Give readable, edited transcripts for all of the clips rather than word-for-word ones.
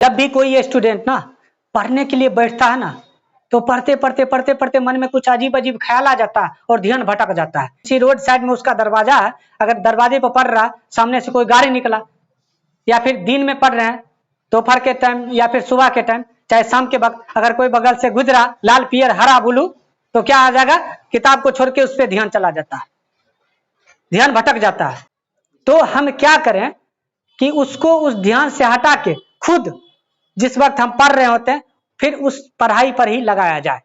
जब भी कोई स्टूडेंट ना पढ़ने के लिए बैठता है ना, तो पढ़ते पढ़ते पढ़ते पढ़ते मन में कुछ अजीब अजीब ख्याल आ जाता है और ध्यान भटक जाता है। किसी रोड साइड में उसका दरवाजा है, अगर दरवाजे पर पढ़ रहा, सामने से कोई गाड़ी निकला, या फिर दिन में पढ़ रहे हैं दोपहर के टाइम या फिर सुबह के टाइम, चाहे शाम के वक्त, अगर कोई बगल से गुजरा लाल पियर हरा ब्लू, तो क्या आ जाएगा, किताब को छोड़ के उस पर ध्यान चला जाता है, ध्यान भटक जाता है। तो हम क्या करें कि उसको उस ध्यान से हटा के खुद जिस वक्त हम पढ़ रहे होते हैं फिर उस पढ़ाई पर ही लगाया जाए।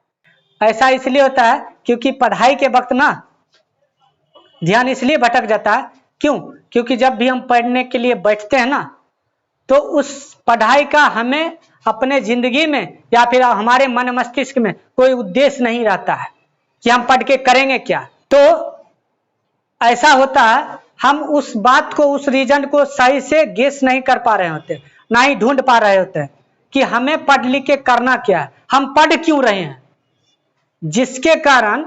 ऐसा इसलिए होता है क्योंकि पढ़ाई के वक्त ना ध्यान इसलिए भटक जाता है, क्यों? क्योंकि जब भी हम पढ़ने के लिए बैठते हैं ना, तो उस पढ़ाई का हमें अपने जिंदगी में या फिर हमारे मन मस्तिष्क में कोई उद्देश्य नहीं रहता है कि हम पढ़ के करेंगे क्या। तो ऐसा होता है हम उस बात को, उस रीजन को सही से गेस नहीं कर पा रहे होते, ना ही ढूंढ पा रहे होते हैं कि हमें पढ़ लिख के करना क्या है, हम पढ़ क्यों रहे हैं, जिसके कारण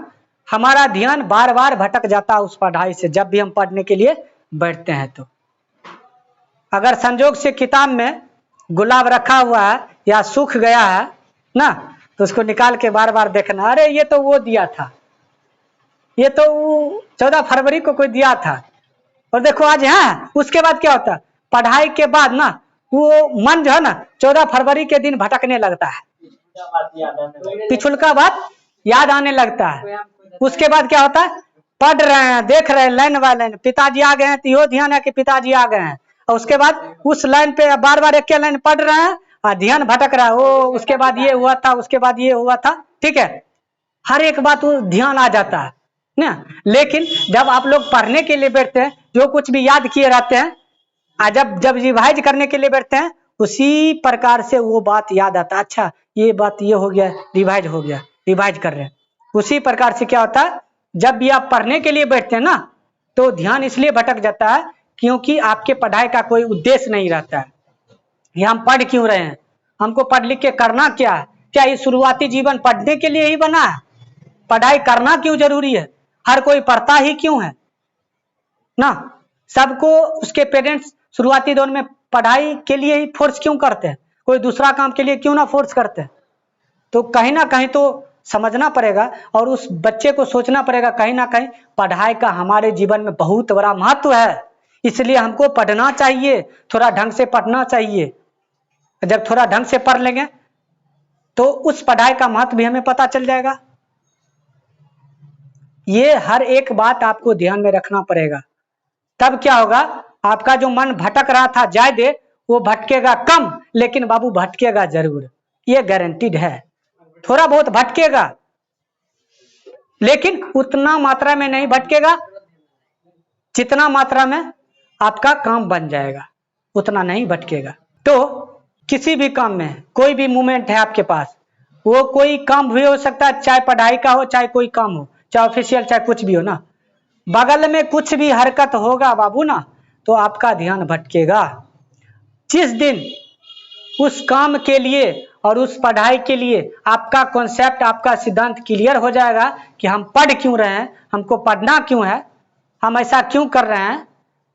हमारा ध्यान बार बार भटक जाता है उस पढ़ाई से। जब भी हम पढ़ने के लिए बैठते हैं तो अगर संजोग से किताब में गुलाब रखा हुआ है या सूख गया है ना, तो उसको निकाल के बार बार देखना, अरे ये तो वो दिया था, ये तो 14 फरवरी को कोई दिया था, और देखो आज है। उसके बाद क्या होता है, पढ़ाई के बाद ना वो मन जो है ना 14 फरवरी के दिन भटकने लगता है, पिछुलका बात याद आने लगता है। उसके बाद क्या होता है, पढ़ रहे हैं, देख रहे हैं लाइन बाय लाइन, पिताजी आ गए हैं तो यो ध्यान है कि पिताजी आ गए हैं, और उसके बाद उस लाइन पे बार बार एक लाइन पढ़ रहे हैं और ध्यान भटक रहा है, ओ उसके बाद ये हुआ था, उसके बाद ये हुआ था, ठीक है, हर एक बात ध्यान आ जाता है ना। लेकिन जब आप लोग पढ़ने के लिए बैठते हैं, जो कुछ भी याद किए रहते हैं, जब रिवाइज करने के लिए बैठते हैं, उसी प्रकार से वो बात याद आता है, अच्छा ये बात ये हो गया, रिवाइज हो गया, रिवाइज कर रहे हैं। उसी प्रकार से क्या होता है, जब भी आप पढ़ने के लिए बैठते हैं ना, तो ध्यान इसलिए भटक जाता है क्योंकि आपके पढ़ाई का कोई उद्देश्य नहीं रहता है। ये हम पढ़ क्यों रहे हैं, हमको पढ़ लिख के करना क्या है, क्या ये शुरुआती जीवन पढ़ने के लिए ही बना है, पढ़ाई करना क्यों जरूरी है, हर कोई पढ़ता ही क्यों है ना। सबको उसके पेरेंट्स शुरुआती दौर में पढ़ाई के लिए ही फोर्स क्यों करते हैं, कोई दूसरा काम के लिए क्यों ना फोर्स करते हैं। तो कहीं ना कहीं तो समझना पड़ेगा और उस बच्चे को सोचना पड़ेगा, कहीं ना कहीं पढ़ाई का हमारे जीवन में बहुत बड़ा महत्व है, इसलिए हमको पढ़ना चाहिए, थोड़ा ढंग से पढ़ना चाहिए। जब थोड़ा ढंग से पढ़ लेंगे तो उस पढ़ाई का महत्व भी हमें पता चल जाएगा। ये हर एक बात आपको ध्यान में रखना पड़ेगा, तब क्या होगा, आपका जो मन भटक रहा था ज्यादा, वो भटकेगा कम, लेकिन बाबू भटकेगा जरूर, ये गारंटीड है। थोड़ा बहुत भटकेगा लेकिन उतना मात्रा में नहीं भटकेगा, जितना मात्रा में आपका काम बन जाएगा उतना नहीं भटकेगा। तो किसी भी काम में कोई भी मूवमेंट है आपके पास, वो कोई काम भी हो सकता है, चाहे पढ़ाई का हो, चाहे कोई काम हो, चाहे ऑफिशियल, चाहे कुछ भी हो ना, बगल में कुछ भी हरकत होगा बाबू ना, तो आपका ध्यान भटकेगा। जिस दिन उस काम के लिए और उस पढ़ाई के लिए आपका कॉन्सेप्ट, आपका सिद्धांत क्लियर हो जाएगा कि हम पढ़ क्यों रहे हैं, हमको पढ़ना क्यों है, हम ऐसा क्यों कर रहे हैं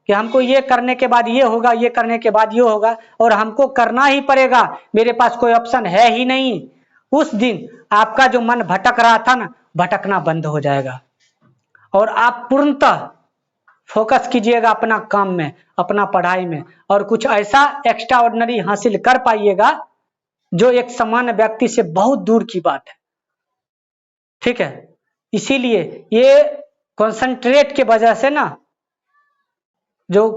कि हमको ये करने के बाद ये होगा, ये करने के बाद ये होगा, और हमको करना ही पड़ेगा, मेरे पास कोई ऑप्शन है ही नहीं, उस दिन आपका जो मन भटक रहा था ना, भटकना बंद हो जाएगा और आप पूर्णतः फोकस कीजिएगा अपना काम में, अपना पढ़ाई में, और कुछ ऐसा एक्स्ट्रा ऑर्डिनरी हासिल कर पाइएगा जो एक सामान्य व्यक्ति से बहुत दूर की बात है, ठीक है। इसीलिए ये कंसंट्रेट के वजह से ना, जो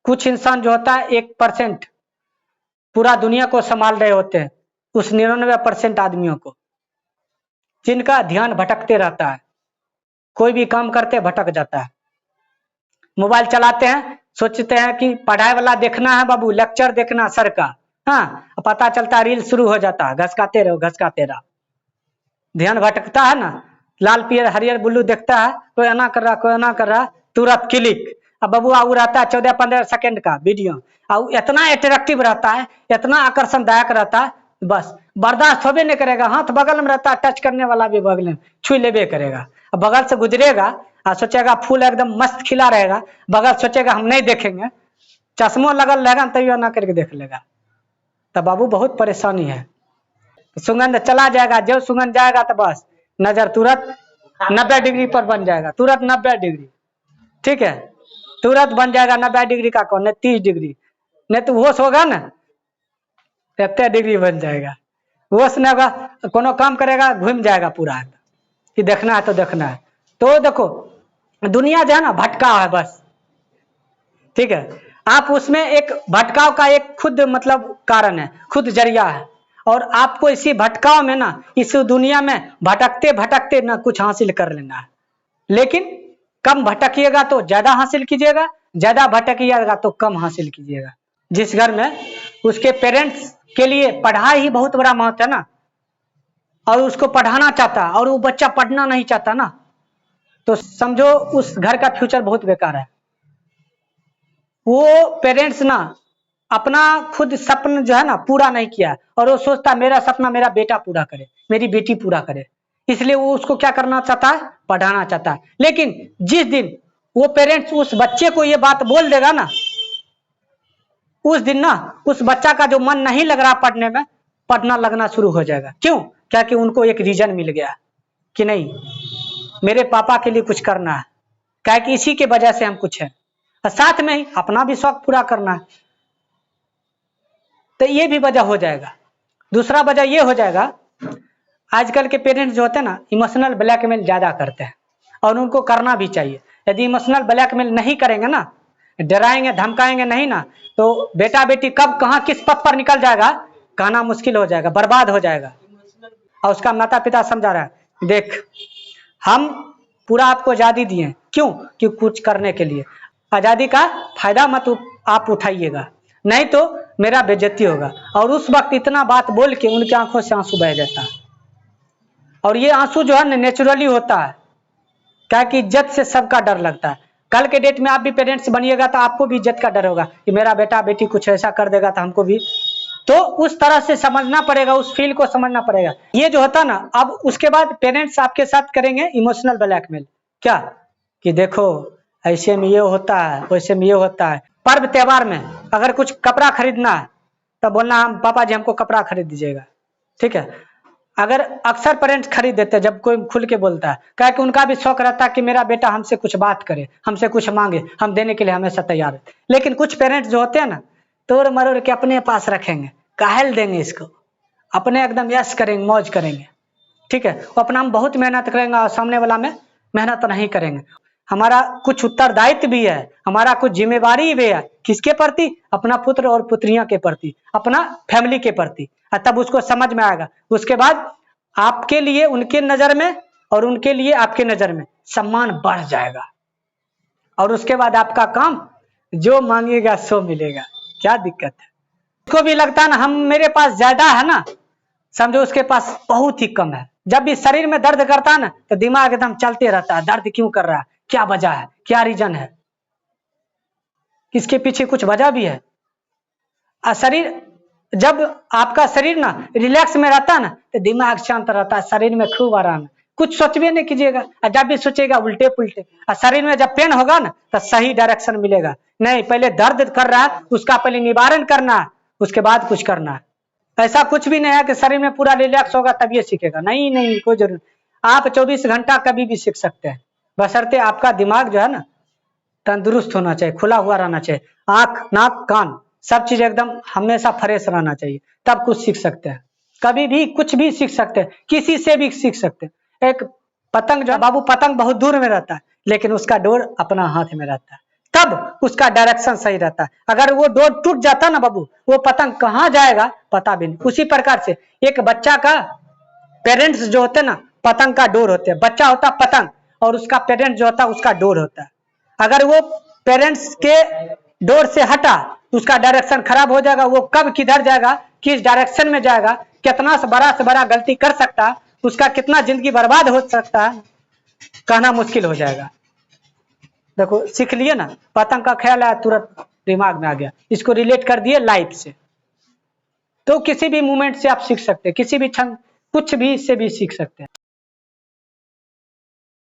कुछ इंसान जो होता है 1% पूरा दुनिया को संभाल रहे होते हैं, उस 99% आदमियों को जिनका ध्यान भटकते रहता है, कोई भी काम करते भटक जाता है। मोबाइल चलाते हैं, सोचते हैं कि पढ़ाई वाला देखना है बाबू, लेक्चर देखना सर का, हाँ, पता चलता रील शुरू हो जाता है, घसकाते रहो घसकाते रहो, ध्यान भटकता है ना। लाल पियर हरियर ब्लू देखता है, कोई अना कर रहा, कोई अना कर रहा, तुरंत क्लिक। अब बबुआ वो रहता है 14-15 सेकंड का वीडियो, और इतना अट्रैक्टिव रहता है, इतना आकर्षणदायक रहता है, बस बर्दाश्त होबे नहीं करेगा। हाथ बगल में रहता है, टच करने वाला भी बगल में छू लेबे करेगा, अब बगल से गुजरेगा और सोचेगा फूल एकदम मस्त खिला रहेगा, बगल सोचेगा हम नहीं देखेंगे, चश्मो लगल रहेगा तैयो ना करके देख लेगा। तब बाबू बहुत परेशानी है। सुगंध चला जाएगा, जो सुगंध जाएगा तो बस नजर तुरंत 90 डिग्री पर बन जाएगा, तुरंत 90 डिग्री। ठीक है, तुरंत बन जाएगा 90 डिग्री का कौन, 30 डिग्री, नहीं तो होश होगा ना 70 डिग्री बन जाएगा। होश नहीं होगा, कोनो काम करेगा घूम जाएगा पूरा, कि देखना है तो देखना है। तो देखो दुनिया जो है ना भटकाव है बस। ठीक है, आप उसमें एक भटकाव का एक खुद मतलब कारण है, खुद जरिया है, और आपको इसी भटकाव में ना, इस दुनिया में भटकते भटकते ना कुछ हासिल कर लेना है। लेकिन कम भटकिएगा तो ज्यादा हासिल कीजिएगा, ज्यादा भटकिएगा तो कम हासिल कीजिएगा। जिस घर में उसके पेरेंट्स के लिए पढ़ाई ही बहुत बड़ा महत्व है ना, और उसको पढ़ाना चाहता और वो बच्चा पढ़ना नहीं चाहता ना, तो समझो उस घर का फ्यूचर बहुत बेकार है। वो पेरेंट्स ना अपना खुद सपना जो है ना पूरा नहीं किया, और वो सोचता मेरा सपना मेरा बेटा पूरा करे, मेरी बेटी पूरा करे, इसलिए वो उसको क्या करना चाहता है, पढ़ाना चाहता है। लेकिन जिस दिन वो पेरेंट्स उस बच्चे को ये बात बोल देगा ना, उस दिन ना उस बच्चा का जो मन नहीं लग रहा पढ़ने में, पढ़ना लगना शुरू हो जाएगा। क्यों? क्या कि उनको एक रीजन मिल गया कि नहीं मेरे पापा के लिए कुछ करना है, क्या कि इसी के वजह से हम कुछ है, और साथ में ही अपना भी शौक पूरा करना है। तो ये भी वजह हो जाएगा। दूसरा वजह ये हो जाएगा, आजकल के पेरेंट्स जो होते हैं ना इमोशनल ब्लैकमेल ज्यादा करते हैं, और उनको करना भी चाहिए। यदि इमोशनल ब्लैकमेल नहीं करेंगे ना, डराएंगे धमकाएंगे नहीं ना, तो बेटा बेटी कब कहाँ किस पथ पर निकल जाएगा कहना मुश्किल हो जाएगा, बर्बाद हो जाएगा। और उसका माता पिता समझा रहा है देख हम पूरा आपको आजादी दिए, क्यों कि कुछ करने के लिए, आजादी का फायदा मत आप उठाइएगा, नहीं तो मेरा बेइज्जती होगा। और उस वक्त इतना बात बोल के उनकी आंखों से आंसू बह जाता है, और ये आंसू जो है ना नेचुरली होता है, क्या कि इज्जत से सबका डर लगता है। कल के डेट में आप भी पेरेंट्स बनिएगा तो आपको भी इज्जत का डर होगा कि मेरा बेटा बेटी कुछ ऐसा कर देगा तो हमको भी, तो उस तरह से समझना पड़ेगा, उस फील को समझना पड़ेगा। ये जो होता ना, अब उसके बाद पेरेंट्स आपके साथ करेंगे इमोशनल ब्लैकमेल, क्या कि देखो ऐसे में ये होता है, वैसे में ये होता है। पर्व त्योहार में अगर कुछ कपड़ा खरीदना है तो बोलना हम पापा जी हमको कपड़ा खरीद दीजिएगा। ठीक है, अगर अक्सर पेरेंट्स खरीद देते हैं जब कोई खुल के बोलता है, क्या कि उनका भी शौक रहता है कि मेरा बेटा हमसे कुछ बात करे, हमसे कुछ मांगे, हम देने के लिए हमेशा तैयार है। लेकिन कुछ पेरेंट्स जो होते हैं ना तोड़ मरोड़ के अपने पास रखेंगे, काहेल देंगे इसको, अपने एकदम यश करेंगे, मौज करेंगे। ठीक है, वो अपना हम बहुत मेहनत करेंगे और सामने वाला में मेहनत नहीं करेंगे। हमारा कुछ उत्तरदायित्व भी है, हमारा कुछ जिम्मेवारी भी है, किसके प्रति, अपना पुत्र और पुत्रियां के प्रति, अपना फैमिली के प्रति। तब उसको समझ में आएगा। उसके बाद आपके लिए उनके नजर में और उनके लिए आपके नजर में सम्मान बढ़ जाएगा, और उसके बाद आपका काम जो मांगेगा सो मिलेगा। क्या दिक्कत है? उसको भी लगता है ना हम मेरे पास ज्यादा है ना, समझो उसके पास बहुत ही कम है। जब भी शरीर में दर्द करता है ना तो दिमाग एकदम चलते रहता है, दर्द क्यों कर रहा है, क्या वजह है, क्या रीजन है, इसके पीछे कुछ वजह भी है। शरीर जब आपका शरीर ना रिलैक्स में रहता है ना तो दिमाग शांत रहता है, शरीर में खूब आराम है, कुछ सोचबे नहीं कीजिएगा, और जब भी सोचेगा उल्टे पुल्टे। और शरीर में जब पेन होगा ना तो सही डायरेक्शन मिलेगा। नहीं पहले दर्द कर रहा है उसका पहले निवारण करना है, उसके बाद कुछ करना है। ऐसा कुछ भी नहीं है कि शरीर में पूरा रिलैक्स होगा तब ये सीखेगा, नहीं नहीं कोई जरूरत। आप 24 घंटा कभी भी सीख सकते हैं, बशर्ते आपका दिमाग जो है ना तंदुरुस्त होना चाहिए, खुला हुआ रहना चाहिए, आंख नाक कान सब चीज एकदम हमेशा फ्रेश रहना चाहिए, तब कुछ सीख सकते हैं। कभी भी कुछ भी सीख सकते हैं, किसी से भी सीख सकते हैं। एक पतंग जो बाबू, पतंग बहुत दूर में रहता है लेकिन उसका डोर अपना हाथ में रहता है, तब उसका डायरेक्शन सही रहता है। अगर वो डोर टूट जाता ना बाबू, वो पतंग कहाँ जाएगा पता भी नहीं। उसी प्रकार से एक बच्चा का पेरेंट्स जो होते ना पतंग का डोर होते हैं, बच्चा होता पतंग और उसका पेरेंट्स जो होता उसका डोर होता है। अगर वो पेरेंट्स के डोर से हटा तो उसका डायरेक्शन खराब हो जाएगा, वो कब किधर जाएगा, किस डायरेक्शन में जाएगा, कितना से बड़ा गलती कर सकता है, उसका कितना जिंदगी बर्बाद हो सकता है, कहना मुश्किल हो जाएगा। देखो सीख लिए ना, पतंग का ख्याल आया तुरंत दिमाग में आ गया, इसको रिलेट कर दिए लाइफ से। तो किसी भी मूवमेंट से आप सीख सकते हैं, किसी भी क्षण कुछ भी से भी सीख सकते हैं।